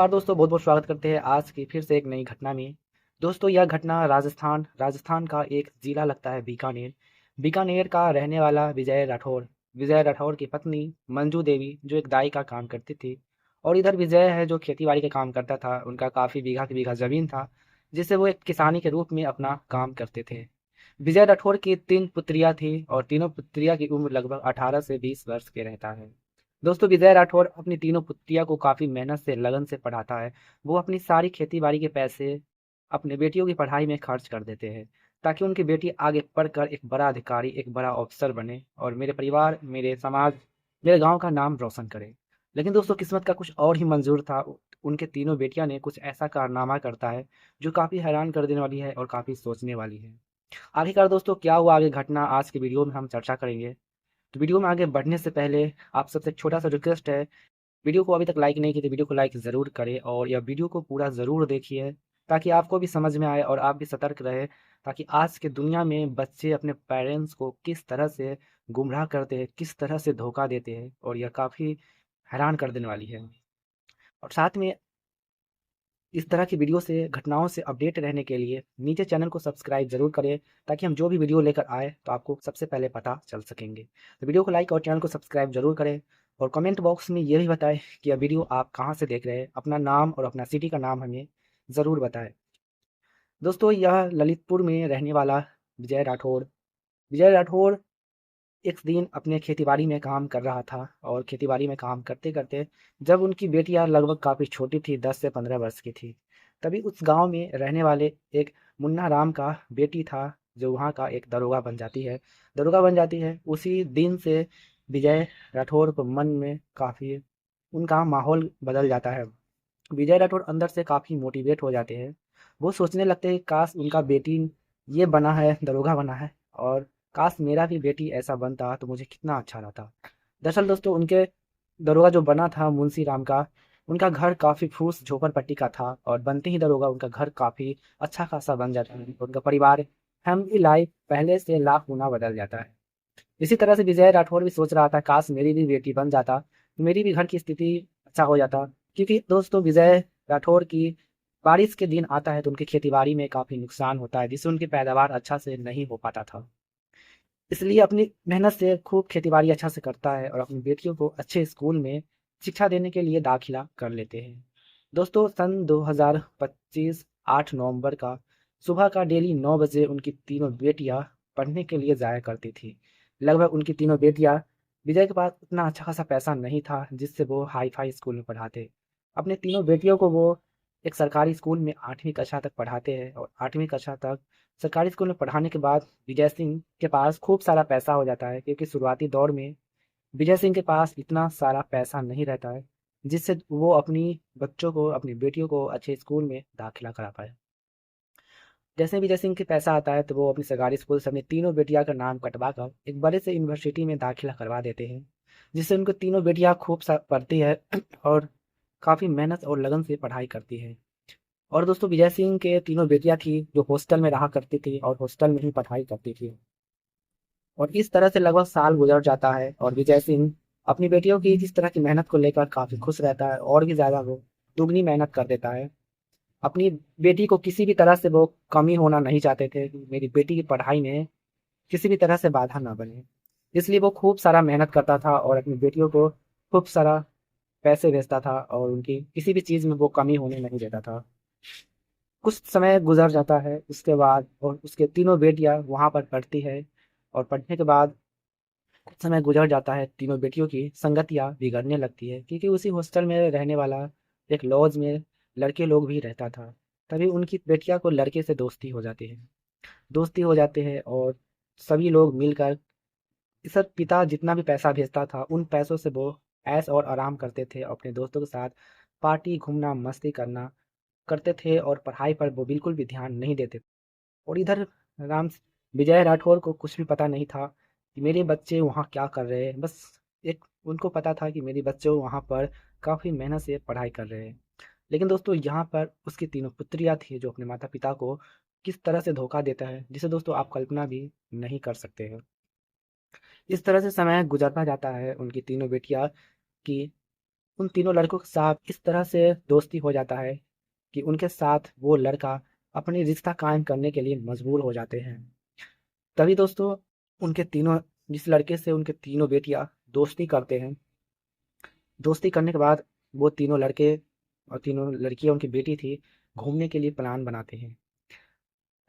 दोस्तों बहुत बहुत स्वागत करते हैं आज की फिर से एक नई घटना में। दोस्तों यह घटना राजस्थान का एक ज़िला लगता है बीकानेर। बीकानेर का रहने वाला विजय राठौर की पत्नी मंजू देवी जो एक दाई का काम करती थी, और इधर विजय है जो खेती बाड़ी का काम करता था। उनका काफ़ी बीघा की बीघा ज़मीन था जिससे वो एक किसानी के रूप में अपना काम करते थे। विजय राठौर की 3 पुत्रियाँ थी और तीनों पुत्रियाँ की उम्र लगभग 18 से 20 वर्ष के रहता है। दोस्तों विजय राठौर अपनी तीनों पुत्रियों को काफ़ी मेहनत से लगन से पढ़ाता है। वो अपनी सारी खेती बाड़ी के पैसे अपने बेटियों की पढ़ाई में खर्च कर देते हैं ताकि उनकी बेटी आगे पढ़कर एक बड़ा अधिकारी, एक बड़ा अफसर बने और मेरे परिवार, मेरे समाज, मेरे गांव का नाम रोशन करे। लेकिन दोस्तों किस्मत का कुछ और ही मंजूर था। उनके तीनों बेटियां ने कुछ ऐसा कारनामा करता है जो काफ़ी हैरान कर देने वाली है और काफ़ी सोचने वाली है। आखिरकार दोस्तों क्या हुआ आगे घटना आज के वीडियो में हम चर्चा करेंगे। तो वीडियो में आगे बढ़ने से पहले आप सबसे एक छोटा सा रिक्वेस्ट है, वीडियो को अभी तक लाइक नहीं किया तो वीडियो को लाइक ज़रूर करें और यह वीडियो को पूरा ज़रूर देखिए ताकि आपको भी समझ में आए और आप भी सतर्क रहे, ताकि आज के दुनिया में बच्चे अपने पेरेंट्स को किस तरह से गुमराह करते हैं, किस तरह से धोखा देते हैं, और यह काफ़ी हैरान कर देने वाली है। और साथ में इस तरह की वीडियो से, घटनाओं से अपडेट रहने के लिए नीचे चैनल को सब्सक्राइब जरूर करें ताकि हम जो भी वीडियो लेकर आए तो आपको सबसे पहले पता चल सकेंगे। तो वीडियो को लाइक और चैनल को सब्सक्राइब जरूर करें और कमेंट बॉक्स में ये भी बताएं कि यह वीडियो आप कहाँ से देख रहे हैं, अपना नाम और अपना सिटी का नाम हमें ज़रूर बताएं। दोस्तों यह ललितपुर में रहने वाला विजय राठौर एक दिन अपने खेतीबाड़ी में काम कर रहा था, और खेतीबाड़ी में काम करते करते जब उनकी बेटियां लगभग काफ़ी छोटी थी, 10 से 15 वर्ष की थी, तभी उस गांव में रहने वाले एक मुन्ना राम का बेटी था जो वहां का एक दरोगा बन जाती है। उसी दिन से विजय राठौर को मन में काफ़ी, उनका माहौल बदल जाता है। विजय राठौर अंदर से काफ़ी मोटिवेट हो जाते हैं। वो सोचने लगते हैं काश उनका बेटी ये बना है, दरोगा बना है, और काश मेरा भी बेटी ऐसा बनता तो मुझे कितना अच्छा रहता। दरअसल दोस्तों उनके दरोगा जो बना था मुंशी राम का, उनका घर काफ़ी फूस झोपड़पट्टी का था, और बनते ही दरोगा उनका घर काफ़ी अच्छा खासा बन जाता है। उनका परिवार, फैमिली लाइफ पहले से लाख गुना बदल जाता है। इसी तरह से विजय राठौर भी सोच रहा था काश मेरी भी बेटी बन जाता तो मेरी भी घर की स्थिति अच्छा हो जाता। क्योंकि दोस्तों विजय राठौर की बारिश के दिन आता है तो उनकी खेती बाड़ी में काफ़ी नुकसान होता है जिससे उनकी पैदावार अच्छा से नहीं हो पाता था। इसलिए अपनी मेहनत से खूब खेती बाड़ी अच्छा से करता है और अपनी बेटियों को अच्छे स्कूल में शिक्षा देने के लिए दाखिला कर लेते हैं। दोस्तों सन 2025 8 नवंबर का सुबह का डेली 9 बजे उनकी तीनों बेटियां पढ़ने के लिए जाया करती थी। लगभग उनकी तीनों बेटियां, विजय के पास उतना अच्छा खासा पैसा नहीं था जिससे वो हाई फाई स्कूल में पढ़ाते। अपने तीनों बेटियों को वो एक सरकारी स्कूल में 8वीं कक्षा तक पढ़ाते हैं, और 8वीं कक्षा तक सरकारी स्कूल में पढ़ाने के बाद विजय सिंह के पास खूब सारा पैसा हो जाता है, क्योंकि शुरुआती दौर में विजय सिंह के पास इतना सारा पैसा नहीं रहता है जिससे वो अपनी बच्चों को, अपनी बेटियों को अच्छे स्कूल में दाखिला करा पाए। जैसे विजय सिंह के पैसा आता है तो वो अपनी सरकारी स्कूल से अपनी तीनों बेटियां का नाम कटवा कर एक बड़े से यूनिवर्सिटी में दाखिला करवा देते हैं, जिससे उनको तीनों बेटियां खूब पढ़ती है और काफ़ी मेहनत और लगन से पढ़ाई करती है। और दोस्तों विजय सिंह के तीनों बेटियां थी जो हॉस्टल में रहा करती थी और हॉस्टल में ही पढ़ाई करती थी। और इस तरह से लगभग साल गुजर जाता है और विजय सिंह अपनी बेटियों की इस तरह की मेहनत को लेकर काफ़ी खुश रहता है, और भी ज़्यादा वो दुगनी मेहनत कर देता है। अपनी बेटी को किसी भी तरह से वो कमी होना नहीं चाहते थे कि मेरी बेटी की पढ़ाई में किसी भी तरह से बाधा ना बने। इसलिए वो खूब सारा मेहनत करता था और अपनी बेटियों को खूब सारा पैसे भेजता था और उनकी किसी भी चीज़ में वो कमी होने नहीं देता था। कुछ समय गुजर जाता है उसके बाद, और उसके तीनों बेटियां वहां पर पढ़ती है, और पढ़ने के बाद कुछ समय गुजर जाता है, तीनों बेटियों की संगतियाँ बिगड़ने लगती है क्योंकि उसी हॉस्टल में रहने वाला एक लॉज में लड़के लोग भी रहता था। तभी उनकी बेटियां को लड़के से दोस्ती हो जाते हैं और सभी लोग मिलकर इस पिता जितना भी पैसा भेजता था उन पैसों से वो ऐश और आराम करते थे, अपने दोस्तों के साथ पार्टी, घूमना, मस्ती करना करते थे और पढ़ाई पर वो बिल्कुल भी ध्यान नहीं देते। और इधर राम विजय राठौर को कुछ भी पता नहीं था कि मेरे बच्चे वहाँ क्या कर रहे हैं। बस एक उनको पता था कि मेरे बच्चे वहाँ पर काफ़ी मेहनत से पढ़ाई कर रहे हैं। लेकिन दोस्तों यहाँ पर उसकी तीनों पुत्रियाँ थी जो अपने माता पिता को किस तरह से धोखा देता है जिसे दोस्तों आप कल्पना भी नहीं कर सकते हैं। इस तरह से समय गुजरता जाता है उनकी तीनों बेटियाँ की उन तीनों लड़कों के साथ इस तरह से दोस्ती हो जाता है कि उनके साथ वो लड़का अपनी रिश्ता कायम करने के लिए मजबूर हो जाते हैं। तभी दोस्तों उनके तीनों जिस लड़के से उनके तीनों बेटियां दोस्ती करते हैं, दोस्ती करने के बाद वो तीनों लड़के और तीनों लड़कियां उनकी बेटी थी, घूमने के लिए प्लान बनाते हैं।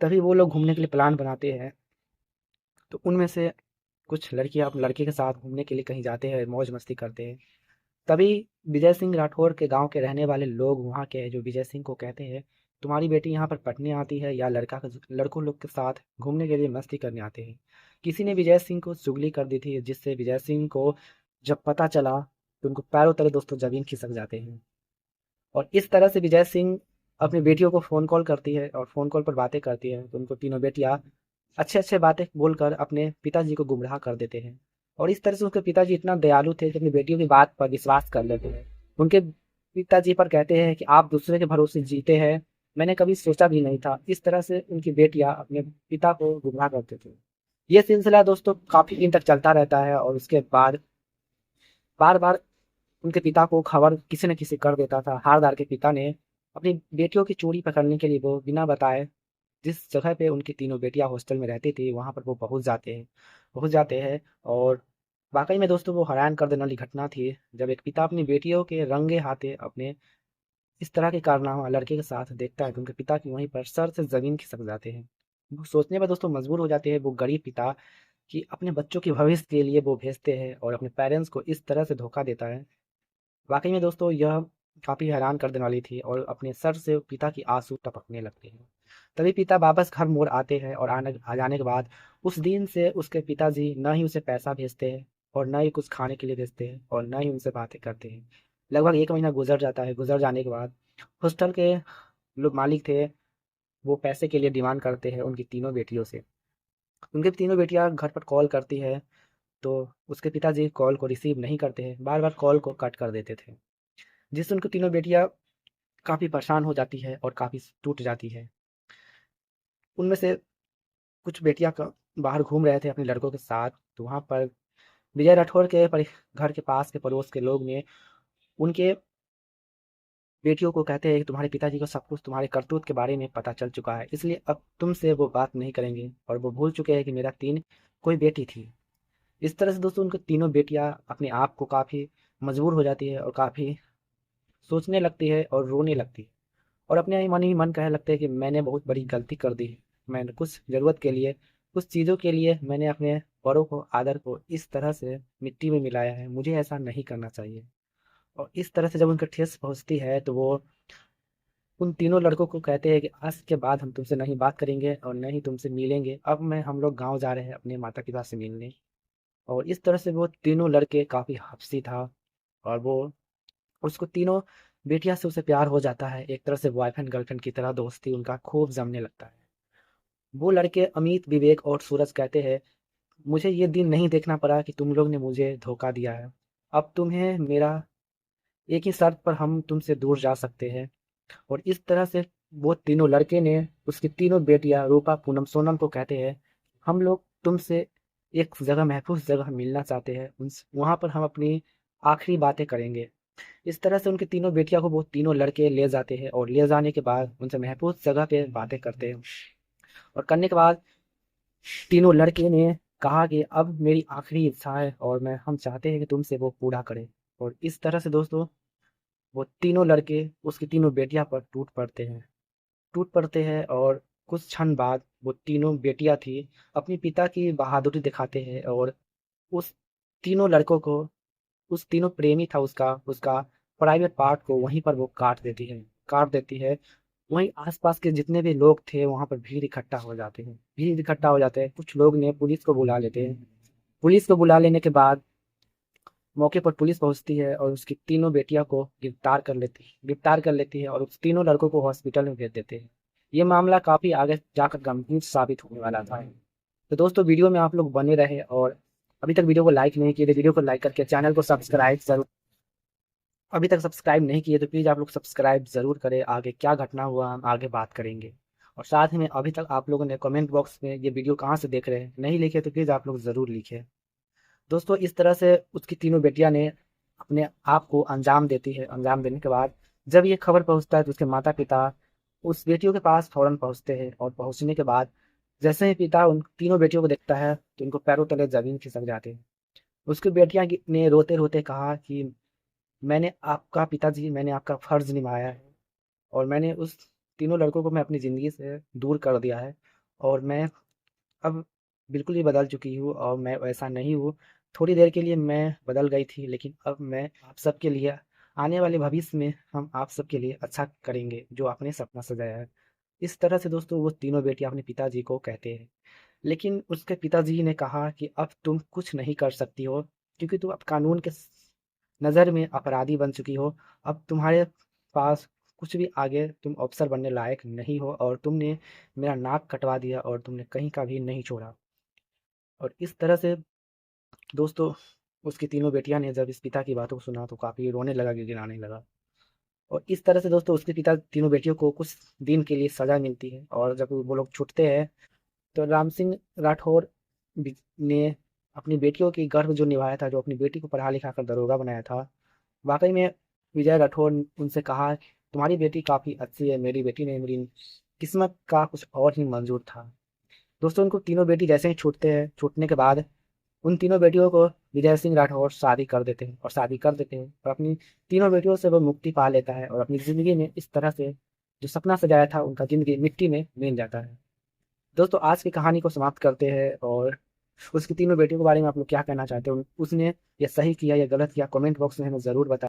तभी वो लोग घूमने के लिए प्लान बनाते हैं, तो उनमें से कुछ लड़कियां अपने लड़के के साथ घूमने के लिए कहीं जाते हैं, मौज मस्ती करते हैं। तभी विजय सिंह राठौर के गांव के रहने वाले लोग वहां के जो विजय सिंह को कहते हैं, तुम्हारी बेटी यहाँ पर पढ़ने आती है या लड़कों लोग के साथ घूमने के लिए मस्ती करने आते हैं। किसी ने विजय सिंह को चुगली कर दी थी, जिससे विजय सिंह को जब पता चला तो उनको पैरों तले दोस्तों जमीन खिसक जाते हैं। और इस तरह से विजय सिंह अपनी बेटियों को फ़ोन कॉल करती है और फ़ोन कॉल पर बातें करती है, तो उनको तीनों बेटियां अच्छे अच्छे बातें बोलकर अपने पिताजी को गुमराह कर देते हैं। और इस तरह से उनके पिताजी इतना दयालु थे कि अपनी बेटियों की बात पर विश्वास कर लेते हैं। उनके पिताजी पर कहते हैं कि आप दूसरे के भरोसे जीते हैं, मैंने कभी सोचा भी नहीं था। इस तरह से उनकी बेटियां अपने पिता को गुमराह करते थे। ये सिलसिला दोस्तों काफ़ी दिन तक चलता रहता है और उसके बाद बार बार उनके पिता को खबर किसी न किसी कर देता था। हारदार के पिता ने अपनी बेटियों की चोरी पकड़ने के लिए वो बिना बताए जिस जगह पे उनकी तीनों बेटियां हॉस्टल में रहती थी वहां पर वो पहुंच जाते हैं। और वाकई में दोस्तों वो हैरान कर देने वाली घटना थी, जब एक पिता अपनी बेटियों के रंगे हाथे अपने इस तरह के कारनामा लड़के के साथ देखता है तो उनके पिता की वहीं पर सर से जमीन खिसक जाते हैं। वो सोचने पर दोस्तों मजबूर हो जाते हैं वो गरीब पिता कि अपने बच्चों के भविष्य के लिए वो भेजते हैं और अपने पेरेंट्स को इस तरह से धोखा देता है। वाकई में दोस्तों यह काफ़ी हैरान कर देने वाली थी और अपने सर से पिता की आंसू टपकने लगते हैं। तभी पिता वापस घर मोड़ आते हैं और आ जाने के बाद उस दिन से उसके पिताजी न ही उसे पैसा भेजते हैं और न ही कुछ खाने के लिए भेजते हैं और न ही उनसे बातें करते हैं। लगभग 1 महीना गुजर जाता है। गुजर जाने के बाद हॉस्टल के लोग मालिक थे, वो पैसे के लिए डिमांड करते हैं उनकी तीनों बेटियों से। उनकी तीनों बेटियां घर पर कॉल करती है तो उसके पिताजी कॉल को रिसीव नहीं करते हैं, बार बार कॉल को कट कर देते थे, जिससे उनकी तीनों बेटियां काफ़ी परेशान हो जाती है और काफ़ी टूट जाती है। उनमें से कुछ बेटियां बाहर घूम रहे थे अपने लड़कों के साथ, तो वहां पर विजय राठौर के घर के पास के पड़ोस के लोग ने उनके बेटियों को कहते हैं कि तुम्हारे पिताजी को सब कुछ तुम्हारे करतूत के बारे में पता चल चुका है, इसलिए अब तुमसे वो बात नहीं करेंगे और वो भूल चुके हैं कि मेरा तीन कोई बेटी थी। इस तरह से दोस्तों उनकी तीनों बेटियां अपने आप को काफ़ी मजबूर हो जाती है और काफ़ी सोचने लगती है और रोने लगती है और अपने ही मन कहने लगते हैं कि मैंने बहुत बड़ी गलती कर दी है। मैंने कुछ ज़रूरत के लिए, कुछ चीज़ों के लिए मैंने अपने बड़ों को, आदर को इस तरह से मिट्टी में मिलाया है, मुझे ऐसा नहीं करना चाहिए। और इस तरह से जब उनका ठेस पहुँचती है तो वो उन तीनों लड़कों को कहते हैं कि आज के बाद हम तुमसे नहीं बात करेंगे और न ही तुमसे मिलेंगे, अब मैं हम लोग गाँव जा रहे हैं अपने माता पिता से मिलने। और इस तरह से वो तीनों लड़के काफ़ी हफ़्सी था और वो उसको तीनों बेटियां से उसे प्यार हो जाता है। एक तरह से बॉयफ्रेंड गर्लफ्रेंड की तरह दोस्ती उनका खूब जमने लगता है। वो लड़के अमित, विवेक और सूरज कहते हैं, मुझे ये दिन नहीं देखना पड़ा कि तुम लोग ने मुझे धोखा दिया है। अब तुम्हें मेरा एक ही शर्त पर हम तुमसे दूर जा सकते हैं। और इस तरह से वो तीनों लड़के ने उसकी तीनों बेटियां रूपा, पूनम, सोनम को कहते हैं, हम लोग तुमसे एक जगह, महफूज जगह मिलना चाहते हैं, उस वहाँ पर हम अपनी आखिरी बातें करेंगे। इस तरह से उनकी तीनों बेटियों को वो तीनों लड़के ले जाते हैं और ले जाने के बाद उनसे महफूज जगह पे बातें करते हैं। और करने के बाद तीनों लड़के ने कहा कि अब मेरी आखिरी इच्छा है और मैं हम चाहते हैं कि तुमसे वो पूरा करें। और इस तरह से दोस्तों वो तीनों लड़के उसकी तीनों बेटियां पर टूट पड़ते हैं और कुछ क्षण बाद वो तीनों बेटियां थी अपनी पिता की बहादुरी दिखाते हैं और उस तीनों लड़कों को, उस तीनों प्रेमी था उसका उसका प्राइवेट पार्ट को वहीं पर वो काट देती है। वहीं आसपास के जितने भी लोग थे वहां पर भीड़ इकट्ठा हो जाते हैं। कुछ लोग ने पुलिस को बुला लेते हैं। पुलिस को बुला लेने के बाद मौके पर पुलिस पहुंचती है और उसकी तीनों बेटियों को गिरफ्तार कर लेती है और उस तीनों लड़कों को हॉस्पिटल में भेज देते हैं। ये मामला काफी आगे जाकर गंभीर साबित होने वाला था। तो दोस्तों वीडियो में आप लोग बने रहे और अभी तक वीडियो को लाइक नहीं किए तो वीडियो को लाइक करके चैनल को सब्सक्राइब जरूर, अभी तक सब्सक्राइब नहीं किए तो प्लीज़ आप लोग सब्सक्राइब ज़रूर करें। आगे क्या घटना हुआ हम आगे बात करेंगे। और साथ ही में अभी तक आप लोगों ने कमेंट बॉक्स में ये वीडियो कहाँ से देख रहे हैं नहीं लिखे तो प्लीज़ आप लोग ज़रूर लिखें। दोस्तों इस तरह से उसकी तीनों बेटियां ने अपने आप को अंजाम देती है। अंजाम देने के बाद जब ये खबर पहुंचता है तो उसके माता पिता उस बेटियों के पास फौरन पहुंचते हैं, और पहुंचने के बाद जैसे ही पिता उन तीनों बेटियों को देखता है तो उनको पैरों तले जमीन खिसक जाती है। उसकी बेटियां ने रोते रोते कहा कि मैंने आपका पिताजी, मैंने आपका फर्ज निभाया है, और मैंने उस तीनों लड़कों को मैं अपनी ज़िंदगी से दूर कर दिया है, और मैं अब बिल्कुल ही बदल चुकी हूँ और मैं वैसा नहीं हूँ। थोड़ी देर के लिए मैं बदल गई थी, लेकिन अब मैं आप सबके लिए आने वाले भविष्य में हम आप सबके लिए अच्छा करेंगे जो आपने सपना सजाया है। इस तरह से दोस्तों वो तीनों बेटियां अपने पिताजी को कहते हैं। लेकिन उसके पिताजी ने कहा कि अब तुम कुछ नहीं कर सकती हो, क्योंकि तुम अब कानून के नज़र में अपराधी बन चुकी हो। अब तुम्हारे पास कुछ भी आगे तुम अफसर बनने लायक नहीं हो, और तुमने मेरा नाक कटवा दिया और तुमने कहीं का भी नहीं छोड़ा। और इस तरह से दोस्तों उसकी तीनों बेटियां ने जब इस पिता की बातों को सुना तो काफ़ी रोने लगा, गिड़गिड़ाने लगा। और इस तरह से दोस्तों उसके पिता तीनों बेटियों को कुछ दिन के लिए सज़ा मिलती है, और जब वो लोग छूटते हैं तो राम सिंह राठौर ने अपनी बेटियों की गर्व जो निभाया था, जो अपनी बेटी को पढ़ा लिखा कर दरोगा बनाया था, वाकई में विजय राठौर ने उनसे कहा तुम्हारी बेटी काफ़ी अच्छी है, मेरी बेटी ने मेरी किस्मत का कुछ और ही मंजूर था। दोस्तों उनको तीनों बेटी जैसे ही छूटते हैं, छूटने के बाद उन तीनों बेटियों को विजय सिंह राठौर शादी कर देते हैं, और शादी कर देते हैं, और अपनी तीनों बेटियों से वो मुक्ति पा लेता है, और अपनी ज़िंदगी में इस तरह से जो सपना सजाया था उनका ज़िंदगी मिट्टी में मिल जाता है। दोस्तों आज की कहानी को समाप्त करते हैं, और उसकी तीनों बेटियों के बारे में आप लोग क्या कहना चाहते हो? उसने ये सही किया या गलत किया, कमेंट बॉक्स में हमें ज़रूर बताएं।